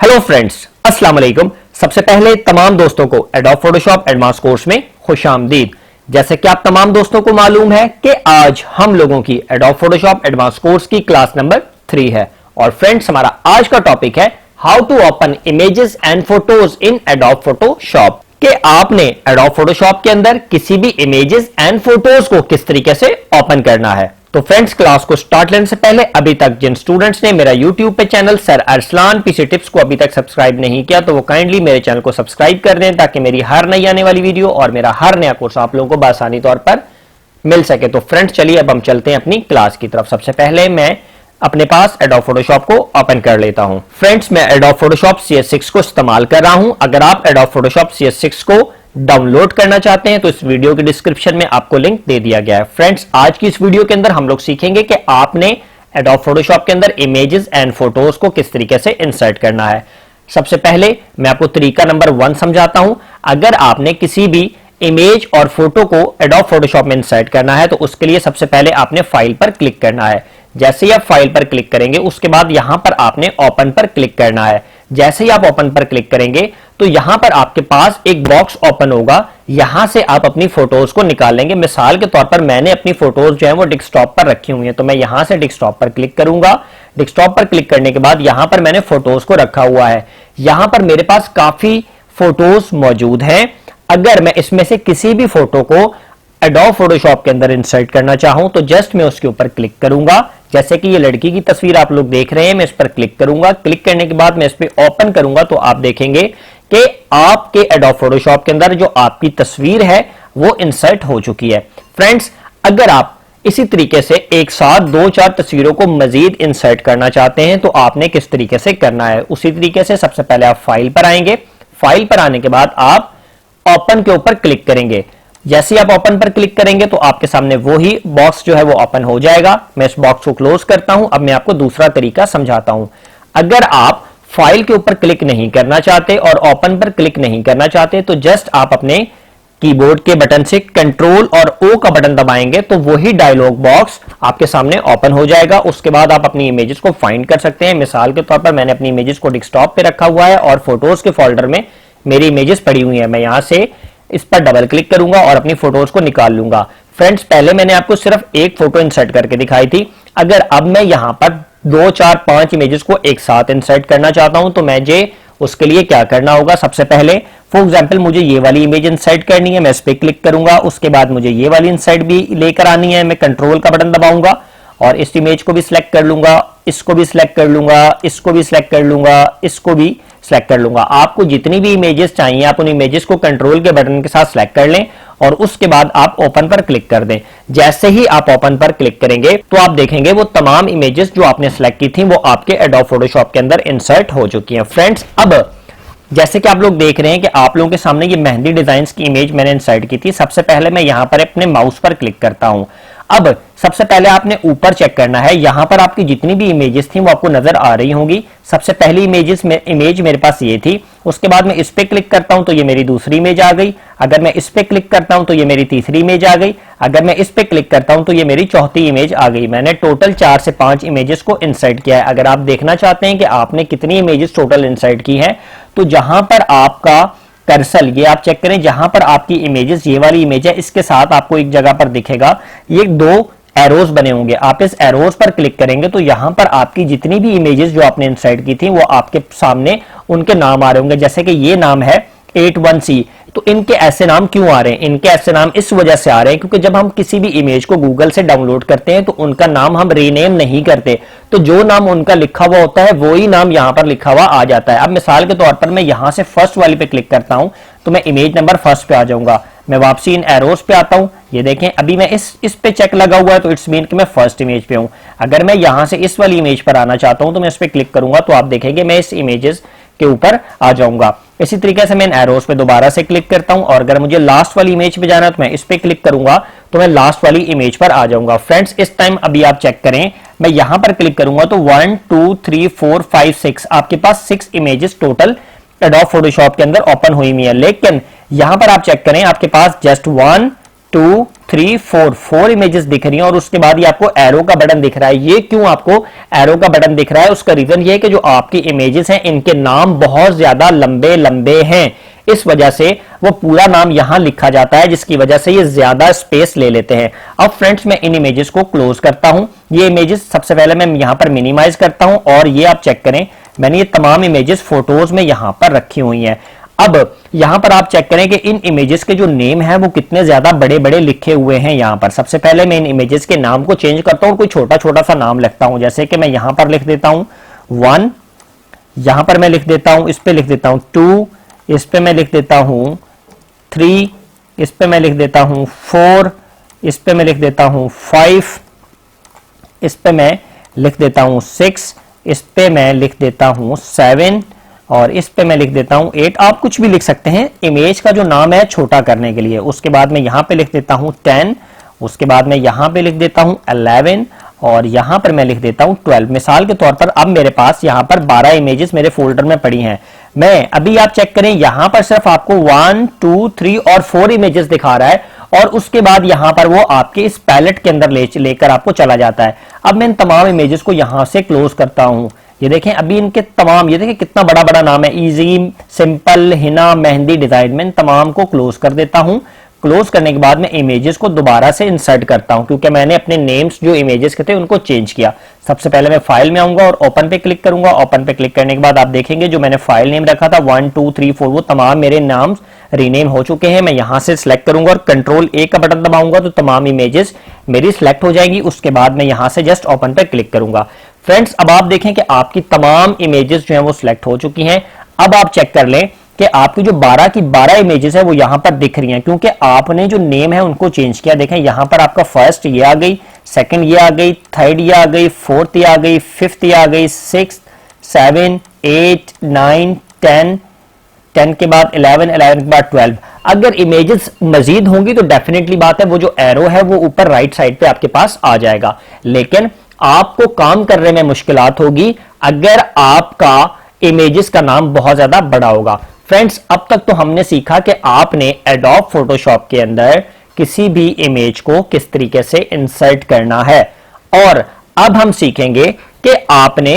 Hello friends, अस्सलाम वालेकुम। सबसे पहले तमाम दोस्तों को एडोब फोटोशॉप एडवांस कोर्स में खुशामदीद। जैसे कि आप तमाम दोस्तों को मालूम है कि आज हम लोगों की एडोब फोटोशॉप एडवांस कोर्स की क्लास नंबर 3 है। और फ्रेंड्स, हमारा आज का टॉपिक है how to open images and photos in Adobe Photoshop. कि आपने एडोब फोटोशॉप के अंदर किसी भी इमेजेस एंड फोटोज को किस तरीके से ओपन करना है। तो फ्रेंड्स, क्लास को स्टार्ट करने से पहले अभी तक जिन स्टूडेंट्स ने मेरा यूट्यूब पे channel sir Arsalan PC tips को अभी तक सब्सक्राइब नहीं किया तो वो काइंडली मेरे चैनल को सब्सक्राइब कर दें ताकि मेरी हर नई आने वाली वीडियो और मेरा हर नया कोर्स आप लोगों को बआसानी तौर पर मिल सके। तो फ्रेंड्स, चलिए अब हम चलते हैं अपनी क्लास की तरफ। सबसे पहले मैं अपने पास एडोब फोटोशॉप को ओपन कर लेता हूं। फ्रेंड्स, मैं एडोब फोटोशॉप CS6 को इस्तेमाल कर रहा हूं। अगर आप एडोब फोटोशॉप CS6 को डाउनलोड करना चाहते हैं तो इस वीडियो के डिस्क्रिप्शन में आपको लिंक दे दिया गया है। फ्रेंड्स, आज की इस वीडियो के अंदर हम लोग सीखेंगे कि आपने एडोब फोटोशॉप के अंदर इमेजेस एंड फोटोज को किस तरीके से इंसर्ट करना है। सबसे पहले मैं आपको तरीका नंबर 1 समझाता हूं। अगर आपने किसी भी इमेज और फोटो को एडोब फोटोशॉप में इंसर्ट करना है तो उसके लिए सबसे पहले आपने फाइल पर क्लिक करना है। जैसे ही आप फाइल पर क्लिक करेंगे उसके बाद यहां पर आपने ओपन पर क्लिक करना है। जैसे ही आप ओपन पर क्लिक करेंगे तो यहां पर आपके पास एक बॉक्स ओपन होगा। यहां से आप अपनी फोटोज को निकाल लेंगे। मिसाल के तौर पर मैंने अपनी फोटोज जो है वो डेस्कटॉप पर रखी हुई है तो मैं यहां से डेस्कटॉप पर क्लिक करूंगा। डेस्कटॉप पर क्लिक करने के बाद यहां पर मैंने फोटोज को रखा हुआ है। यहां पर मेरे पास काफी फोटोज मौजूद हैं। अगर मैं इसमें से किसी भी फोटो को एडोब फोटोशॉप के अंदर इंसर्ट करना चाहूं तो जस्ट मैं उसके ऊपर क्लिक करूंगा। जैसे कि ये लड़की की तस्वीर आप लोग देख रहे हैं, मैं इस पर क्लिक करूंगा। क्लिक करने के बाद मैं इस पर ओपन करूंगा तो आप देखेंगे कि आपके एडोब फोटोशॉप के अंदर जो आपकी तस्वीर है वो इंसर्ट हो चुकी है। फ्रेंड्स, अगर आप इसी तरीके से एक साथ 2-4 तस्वीरों को मजीद इंसर्ट करना चाहते हैं तो आपने किस तरीके से करना है। उसी तरीके से सबसे पहले आप फाइल पर आएंगे। फाइल पर आने के बाद आप ओपन के ऊपर क्लिक करेंगे। जैसे ही आप ओपन पर क्लिक करेंगे तो आपके सामने वो ही बॉक्स जो है वो ओपन हो जाएगा। मैं इस बॉक्स को क्लोज करता हूं। अब मैं आपको दूसरा तरीका समझाता हूं। अगर आप फाइल के ऊपर क्लिक नहीं करना चाहते और ओपन पर क्लिक नहीं करना चाहते तो जस्ट आप अपने कीबोर्ड के बटन से कंट्रोल और ओ का बटन दबाएंगे तो वही डायलॉग बॉक्स आपके सामने ओपन हो जाएगा। उसके बाद आप अपनी इमेजेस को फाइंड कर सकते हैं। मिसाल के तौर पर मैंने अपनी इमेजेस को डेस्कटॉप पे रखा हुआ है और फोटोज के फोल्डर में मेरी इमेजेस पड़ी हुई है। मैं यहां से इस पर डबल क्लिक करूंगा और अपनी फोटोज को निकाल लूंगा। फ्रेंड्स, पहले मैंने आपको सिर्फ एक फोटो इंसर्ट करके दिखाई थी। अगर अब मैं यहां पर 2, 4, 5 इमेजेस को एक साथ इंसर्ट करना चाहता हूं तो मुझे उसके लिए क्या करना होगा। सबसे पहले फॉर एग्जांपल मुझे ये वाली इमेज इंसर्ट करनी है, मैं इस पर क्लिक करूंगा। उसके बाद मुझे ये वाली इंसर्ट भी लेकर आनी है, मैं कंट्रोल का बटन दबाऊंगा और इस इमेज को भी सिलेक्ट कर लूंगा, इसको भी सिलेक्ट कर लूंगा, इसको भी सिलेक्ट कर लूंगा, इसको भी सिलेक्ट कर लूंगा। आपको जितनी भी इमेजेस चाहिए आप उन इमेजेस को कंट्रोल के बटन के साथ सिलेक्ट कर लें और उसके बाद आप ओपन पर क्लिक कर दें। जैसे ही आप ओपन पर क्लिक करेंगे तो आप देखेंगे वो तमाम इमेजेस जो आपने सिलेक्ट की थी वो आपके एडोब फोटोशॉप के अंदर इंसर्ट हो चुकी हैं। फ्रेंड्स, अब जैसे कि आप लोग देख रहे हैं कि आप लोगों के सामने ये मेहंदी डिजाइन की इमेज मैंने इंसर्ट की थी। सबसे पहले मैं यहां पर अपने माउस पर क्लिक करता हूं। अब सबसे पहले आपने ऊपर चेक करना है। यहां पर आपकी जितनी भी इमेजेस थी वो आपको नजर आ रही होंगी। सबसे पहली इमेज मेरे पास ये थी। उसके बाद मैं इस पे क्लिक करता हूं तो ये मेरी दूसरी इमेज आ गई। अगर मैं इस पे क्लिक करता हूं तो ये मेरी तीसरी इमेज आ गई। अगर मैं इस पे क्लिक करता हूं तो ये मेरी चौथी इमेज आ गई। मैंने टोटल 4 से 5 इमेजेस को इंसर्ट किया है। अगर आप देखना चाहते हैं कि आपने कितनी इमेजेस टोटल इंसर्ट की है तो जहां पर आपका कर्सर, ये आप चेक करें, जहां पर आपकी इमेजेस, ये वाली इमेज है, इसके साथ आपको एक जगह पर दिखेगा ये 2 एरोज बने होंगे। आप इस एरोज पर क्लिक करेंगे तो यहां पर आपकी जितनी भी इमेजेस जो आपने इंसर्ट की थी वो आपके सामने उनके नाम आ रहे होंगे। जैसे कि ये नाम है 81C। तो इनके ऐसे नाम क्यों आ रहे हैं? इनके ऐसे नाम इस वजह से आ रहे हैं क्योंकि जब हम किसी भी इमेज को गूगल से डाउनलोड करते हैं तो उनका नाम हम रीनेम नहीं करते। तो जो नाम उनका लिखा हुआ होता है वही नाम यहां पर लिखा हुआ आ जाता है। अब मिसाल के तौर पर मैं यहां से फर्स्ट वाली पे क्लिक करता हूं तो मैं इमेज नंबर 1 पे आ जाऊंगा। मैं वापसी इन एरोस पे आता हूं। ये देखें, अभी मैं इस पे चेक लगा हुआ है तो इट्स मीन कि मैं फर्स्ट इमेज पे हूं। अगर मैं यहां से इस वाली इमेज पर आना चाहता हूं तो मैं इस पे क्लिक करूंगा तो आप देखेंगे मैं इस इमेजेस के ऊपर आ जाऊंगा। इसी तरीके से मैं इन एरोस पे दोबारा से क्लिक करता हूं और अगर मुझे लास्ट वाली इमेज पे जाना है तो मैं इस पे क्लिक करूंगा तो मैं लास्ट वाली इमेज पर आ जाऊंगा। फ्रेंड्स, इस टाइम अभी आप चेक करें, मैं यहां पर क्लिक करूंगा तो 1 2 3 4 5 6 आपके पास 6 इमेजेस टोटल एडोब फोटोशॉप के अंदर ओपन हुई हुई है। लेकिन यहां पर आप चेक करें आपके पास जस्ट 1 2 3 4 इमेजेस दिख रही हैं और उसके बाद ये आपको एरो का बटन दिख रहा है। ये क्यों आपको एरो का बटन दिख रहा है? उसका रीजन ये है कि जो आपकी इमेजेस हैं इनके नाम बहुत ज्यादा लंबे लंबे हैं, इस वजह से वो पूरा नाम यहां लिखा जाता है, जिसकी वजह से ये ज्यादा स्पेस ले लेते हैं। अब फ्रेंड्स मैं इन इमेजेस को क्लोज करता हूं। ये इमेजेस सबसे पहले मैं यहां पर मिनिमाइज करता हूं और ये आप चेक करें, मैंने ये तमाम इमेजेस फोटोज में यहां पर रखी हुई हैं। अब यहां पर आप चेक करें कि इन इमेजेस के जो नेम है वो कितने ज्यादा बड़े बड़े लिखे हुए हैं यहां पर। सबसे पहले मैं इन इमेजेस के नाम को चेंज करता हूं, कोई छोटा छोटा सा नाम लिखता हूं, जैसे कि मैं यहां पर लिख देता हूं 1, यहां पर मैं लिख देता हूं, इस पे लिख देता हूं 2, इस पे मैं लिख देता हूं 3, इस पे मैं लिख देता हूं 4, इस पे मैं लिख देता हूं 5, इस पे मैं लिख देता हूं 6, इस पे मैं लिख देता हूं 7 और इस पे मैं लिख देता हूं 8। आप कुछ भी लिख सकते हैं इमेज का जो नाम है छोटा करने के लिए। उसके बाद मैं यहां पे लिख देता हूं 10, उसके बाद मैं यहां पे लिख देता हूं 11 और यहां पर मैं लिख देता हूं 12। मिसाल के तौर पर अब मेरे पास यहां पर 12 इमेजेस मेरे फोल्डर में पड़ी हैं। मैं अभी आप चेक करें यहां पर सिर्फ आपको 1 2 3 और 4 इमेजेस दिखा रहा है और उसके बाद यहां पर वो आपके इस पैलेट के अंदर लेकर आपको चला जाता है। अब मैं इन तमाम इमेजेस को यहां से क्लोज करता हूं। ये देखें अभी इनके तमाम, ये देखें कितना बड़ा बड़ा नाम है, easy, simple, Hina, mehndi design. में इन तमाम को क्लोज कर देता हूं। क्लोज करने के बाद मैं इमेजेस को दोबारा से इंसर्ट करता हूं क्योंकि मैंने अपने नेम्स जो इमेजेस के थे उनको चेंज किया। सबसे पहले मैं फाइल में आऊंगा और ओपन पे क्लिक करूंगा। ओपन पे क्लिक करने के बाद आप देखेंगे जो मैंने फाइल नेम रखा था 1 2 3 4 वो तमाम मेरे नाम रीनेम हो चुके हैं। मैं यहां से सिलेक्ट करूंगा और कंट्रोल ए का बटन दबाऊंगा तो तमाम इमेजेस मेरी सिलेक्ट हो जाएंगी। उसके बाद मैं यहां से जस्ट ओपन पे क्लिक करूंगा। फ्रेंड्स अब आप देखें कि आपकी तमाम इमेजेस जो हैं वो सिलेक्ट हो चुकी हैं। अब आप चेक कर लें कि आपकी जो 12 की 12 इमेजेस है वो यहां पर दिख रही हैं क्योंकि आपने जो नेम है उनको चेंज किया। देखें यहां पर आपका फर्स्ट ये आ गई, सेकंड ये आ गई, थर्ड ये आ गई, फोर्थ ये आ गई, फिफ्थ ये आ गई, 6 7 8 9 10, 10 के बाद 11, 11 के बाद 12। अगर इमेजेस मजीद होंगी तो डेफिनेटली बात है वो जो एरो है वो ऊपर राइट साइड पे आपके पास आ जाएगा, लेकिन आपको काम करने में मुश्किलात होगी अगर आपका इमेजेस का नाम बहुत ज्यादा बड़ा होगा। फ्रेंड्स अब तक तो हमने सीखा कि आपने एडोब फोटोशॉप के अंदर किसी भी इमेज को किस तरीके से इंसर्ट करना है और अब हम सीखेंगे कि आपने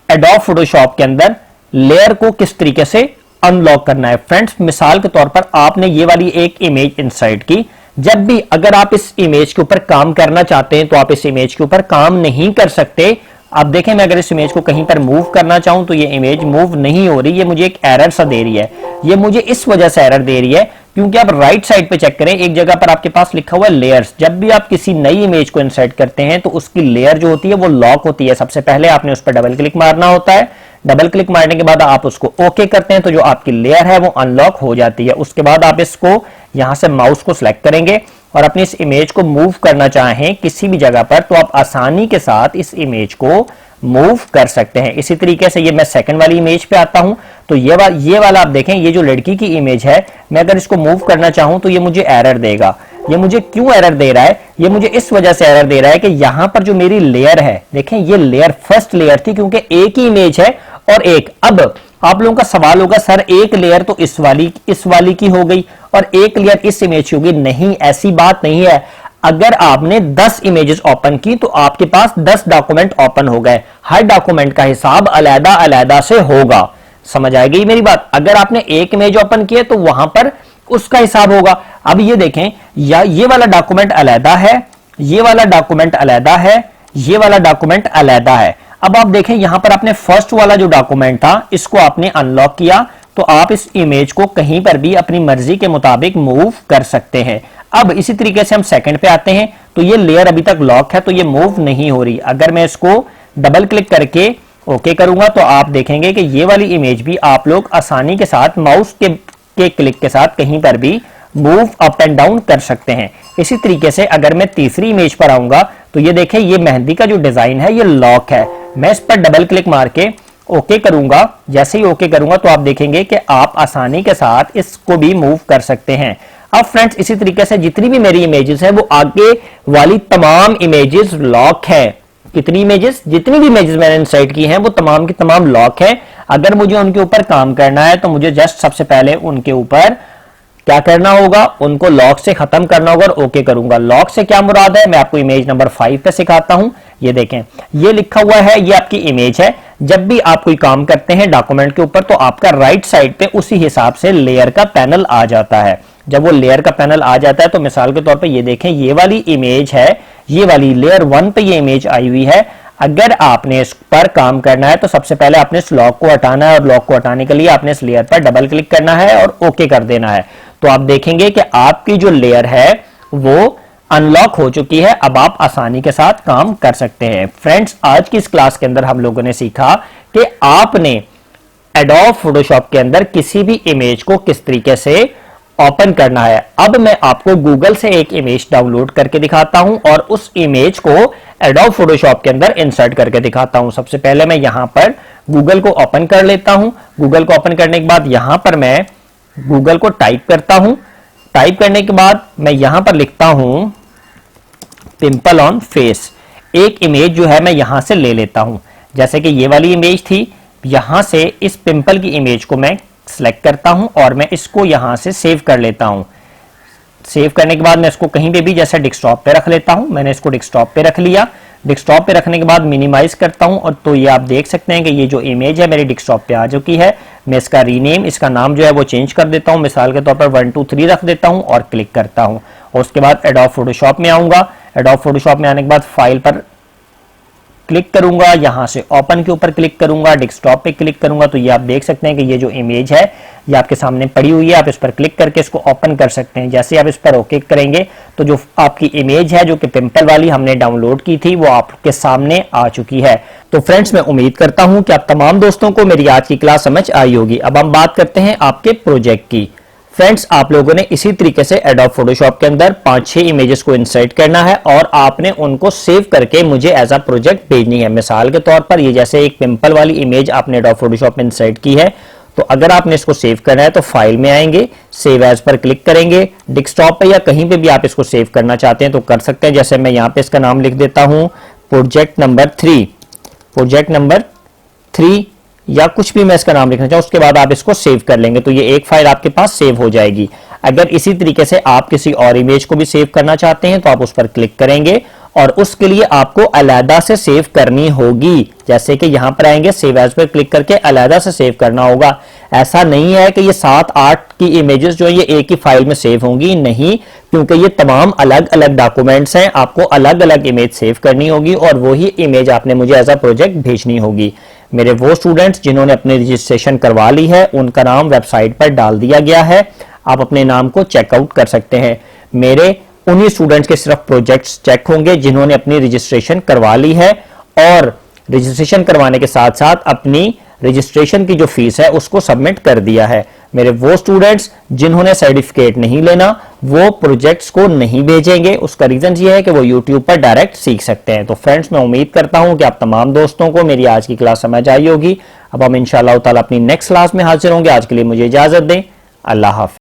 एडोब फोटोशॉप के अंदर लेयर को किस तरीके से अनलॉक करना है। फ्रेंड्स मिसाल के तौर पर आपने ये वाली एक इमेज इंसर्ट की, जब भी अगर आप इस इमेज के ऊपर काम करना चाहते हैं तो आप इस इमेज के ऊपर काम नहीं कर सकते। आप देखें मैं अगर इस इमेज को कहीं पर मूव करना चाहूं तो ये इमेज मूव नहीं हो रही, ये मुझे एक एरर सा दे रही है। ये मुझे इस वजह से एरर दे रही है क्योंकि आप राइट साइड पे चेक करें, एक जगह पर आपके पास लिखा हुआ है लेयर्स। जब भी आप किसी नई इमेज को इंसर्ट करते हैं तो उसकी लेयर जो होती है वो लॉक होती है। सबसे पहले आपने उस पर डबल क्लिक मारना होता है, डबल क्लिक मारने के बाद आप उसको ओके करते हैं तो जो आपकी लेयर है वो अनलॉक हो जाती है। उसके बाद आप इसको यहां से माउस को सिलेक्ट करेंगे और अपनी इस इमेज को मूव करना चाहें किसी भी जगह पर तो आप आसानी के साथ इस इमेज को मूव कर सकते हैं। इसी तरीके से ये मैं सेकंड वाली इमेज पे आता हूं तो ये वाला आप देखें, ये जो लड़की की इमेज है मैं अगर इसको मूव करना चाहूं तो ये मुझे एरर देगा। ये मुझे क्यों एरर दे रहा है? ये मुझे इस वजह से एरर दे रहा है कि यहां पर जो मेरी लेयर है, देखें ये लेयर फर्स्ट लेयर थी क्योंकि एक ही इमेज है और एक। अब आप लोगों का सवाल होगा सर एक लेयर तो इस वाली की हो गई और एक लेयर इस इमेज की होगी। नहीं, ऐसी बात नहीं है। अगर आपने 10 इमेजेस ओपन की तो आपके पास 10 डॉक्यूमेंट ओपन हो गए। हर डॉक्यूमेंट का हिसाब अलग अलग से होगा। समझ आ गई मेरी बात? अगर आपने एक इमेज ओपन किया तो वहां पर उसका हिसाब होगा। अब ये देखें, या ये वाला डॉक्यूमेंट अलग है, ये वाला डॉक्यूमेंट अलग है, ये वाला डॉक्यूमेंट अलग है। अब आप देखें यहां पर आपने फर्स्ट वाला जो डॉक्यूमेंट था इसको आपने अनलॉक किया तो आप इस इमेज को कहीं पर भी अपनी मर्जी के मुताबिक मूव कर सकते हैं। अब इसी तरीके से हम सेकंड पे आते हैं तो ये लेयर अभी तक लॉक है तो ये मूव नहीं हो रही। अगर मैं इसको डबल क्लिक करके ओके करूंगा तो आप देखेंगे कि ये वाली इमेज भी आप लोग आसानी के साथ माउस के क्लिक के साथ कहीं पर भी मूव अप एंड डाउन कर सकते हैं। इसी तरीके से अगर मैं तीसरी इमेज पर आऊंगा तो ये देखें ये मेहंदी का जो डिजाइन है ये लॉक है। मैं इस पर डबल क्लिक मार के ओके करूंगा। जैसे ही ओके करूंगा तो आप देखेंगे कि आप आसानी के साथ इसको भी मूव कर सकते हैं। अब फ्रेंड्स इसी तरीके से जितनी भी मेरी इमेजेस है वो आगे वाली तमाम इमेजेस लॉक है। कितनी इमेजेस? जितनी भी इमेजेस मैंने इंसर्ट की हैं वो तमाम की तमाम लॉक है। अगर मुझे उनके ऊपर काम करना है तो मुझे जस्ट सबसे पहले उनके ऊपर क्या करना होगा, उनको लॉक से खत्म करना होगा और ओके करूंगा। लॉक से क्या मुराद है, मैं आपको इमेज नंबर 5 पे सिखाता हूं। ये देखें, ये लिखा हुआ है, ये आपकी इमेज है। जब भी आप कोई काम करते हैं डॉक्यूमेंट के ऊपर, तो आपका राइट साइड पे उसी हिसाब से लेयर का पैनल आ जाता है। जब वो लेयर का पैनल आ जाता है तो मिसाल के तौर पे ये देखें, ये वाली इमेज है, ये वाली लेयर 1 पे ये इमेज आई हुई है। अगर आपने इस पर काम करना है तो सबसे पहले आपने इस लॉक को हटाना है और लॉक को हटाने के लिए आपने इस लेयर पर डबल क्लिक करना है और ओके कर देना है। तो आप देखेंगे कि आपकी जो लेयर है वो अनलॉक हो चुकी है। अब आप आसानी के साथ काम कर सकते हैं। फ्रेंड्स, आज की इस क्लास के अंदर हम लोगों ने सीखा कि आपने एडोब फोटोशॉप के अंदर किसी भी इमेज को किस तरीके से ओपन करना है। अब मैं आपको गूगल से एक इमेज डाउनलोड करके दिखाता हूं और उस इमेज को एडोब फोटोशॉप के अंदर इंसर्ट करके दिखाता हूं। सबसे पहले मैं यहां पर गूगल को ओपन कर लेता हूं। गूगल को ओपन करने के बाद यहां पर मैं गूगल को टाइप करता हूं। टाइप करने के बाद मैं यहां पर लिखता हूं पिंपल ऑन फेस। एक इमेज जो है मैं यहां से ले लेता हूं, जैसे कि ये वाली इमेज थी। यहां से इस पिंपल की इमेज को मैं सिलेक्ट करता हूं और मैं इसको यहां से सेव कर लेता हूं। सेव करने के बाद मैं इसको कहीं पे भी जैसे डेस्कटॉप पे रख लेता हूं। मैंने इसको डेस्कटॉप पे रख लिया। डेस्कटॉप पे रखने के बाद मिनिमाइज करता हूं और तो ये आप देख सकते हैं कि ये जो इमेज है मेरी डेस्कटॉप पे आ चुकी है। मैं इसका रीनेम, इसका नाम जो है वो चेंज कर देता हूं। मिसाल के तौर पर 1 2 3 रख देता हूं और क्लिक करता हूं। और उसके बाद एडोब फोटोशॉप में आऊंगा। एडोब फोटोशॉप में आने के बाद फाइल पर क्लिक करूंगा, यहां से ओपन के ऊपर क्लिक करूंगा, डेस्कटॉप पे क्लिक करूंगा। तो ये आप देख सकते हैं कि ये जो इमेज है ये आपके सामने पड़ी हुई है। आप इस पर क्लिक करके इसको ओपन कर सकते हैं। जैसे आप इस पर ओके करेंगे तो जो आपकी इमेज है, जो कि पिंपल वाली हमने डाउनलोड की थी, वो आपके सामने आ चुकी है। तो फ्रेंड्स, मैं उम्मीद करता हूं कि आप तमाम दोस्तों को मेरी आज की क्लास समझ आई होगी। अब हम बात करते हैं आपके प्रोजेक्ट की। फ्रेंड्स, आप लोगों ने इसी तरीके से एडोब फोटोशॉप के अंदर 5-6 इमेजेस को इंसर्ट करना है और आपने उनको सेव करके मुझे एज अ प्रोजेक्ट भेजनी है। मिसाल के तौर पर ये जैसे एक पिंपल वाली इमेज आपने एडोब फोटोशॉप में इंसर्ट की है, तो अगर आपने इसको सेव करना है तो फाइल में आएंगे, सेव एज पर क्लिक करेंगे। डेस्कटॉप पे या कहीं पे भी आप इसको सेव करना चाहते हैं तो कर सकते हैं। जैसे मैं यहाँ पे इसका नाम लिख देता हूँ प्रोजेक्ट नंबर 3, प्रोजेक्ट नंबर 3 या कुछ भी मैं इसका नाम लिखना चाहूँ। उसके बाद आप इसको सेव कर लेंगे तो ये एक फाइल आपके पास सेव हो जाएगी। अगर इसी तरीके से आप किसी और इमेज को भी सेव करना चाहते हैं तो आप उस पर क्लिक करेंगे और उसके लिए आपको अलहदा से सेव करनी होगी। जैसे कि यहां पर आएंगे, सेव एज पर क्लिक करके अलहदा से सेव करना होगा। ऐसा नहीं है कि ये 7-8 की इमेजेस जो है ये एक ही फाइल में सेव होंगी, नहीं, क्योंकि ये तमाम अलग अलग डॉक्यूमेंट्स हैं। आपको अलग अलग इमेज सेव करनी होगी और वही इमेज आपने मुझे एज अ प्रोजेक्ट भेजनी होगी। मेरे वो स्टूडेंट्स जिन्होंने अपनी रजिस्ट्रेशन करवा ली है उनका नाम वेबसाइट पर डाल दिया गया है। आप अपने नाम को चेकआउट कर सकते हैं। मेरे उन्हीं स्टूडेंट्स के सिर्फ प्रोजेक्ट्स चेक होंगे जिन्होंने अपनी रजिस्ट्रेशन करवा ली है और रजिस्ट्रेशन करवाने के साथ साथ अपनी रजिस्ट्रेशन की जो फीस है उसको सबमिट कर दिया है। मेरे वो स्टूडेंट्स जिन्होंने सर्टिफिकेट नहीं लेना वो प्रोजेक्ट्स को नहीं भेजेंगे। उसका रीजन ये है कि वो यूट्यूब पर डायरेक्ट सीख सकते हैं। तो फ्रेंड्स, मैं उम्मीद करता हूं कि आप तमाम दोस्तों को मेरी आज की क्लास समझ आई होगी। अब हम इंशाअल्लाह ताला अपनी नेक्स्ट क्लास में हाजिर होंगे। आज के लिए मुझे इजाजत दें। अल्लाह हाफिज।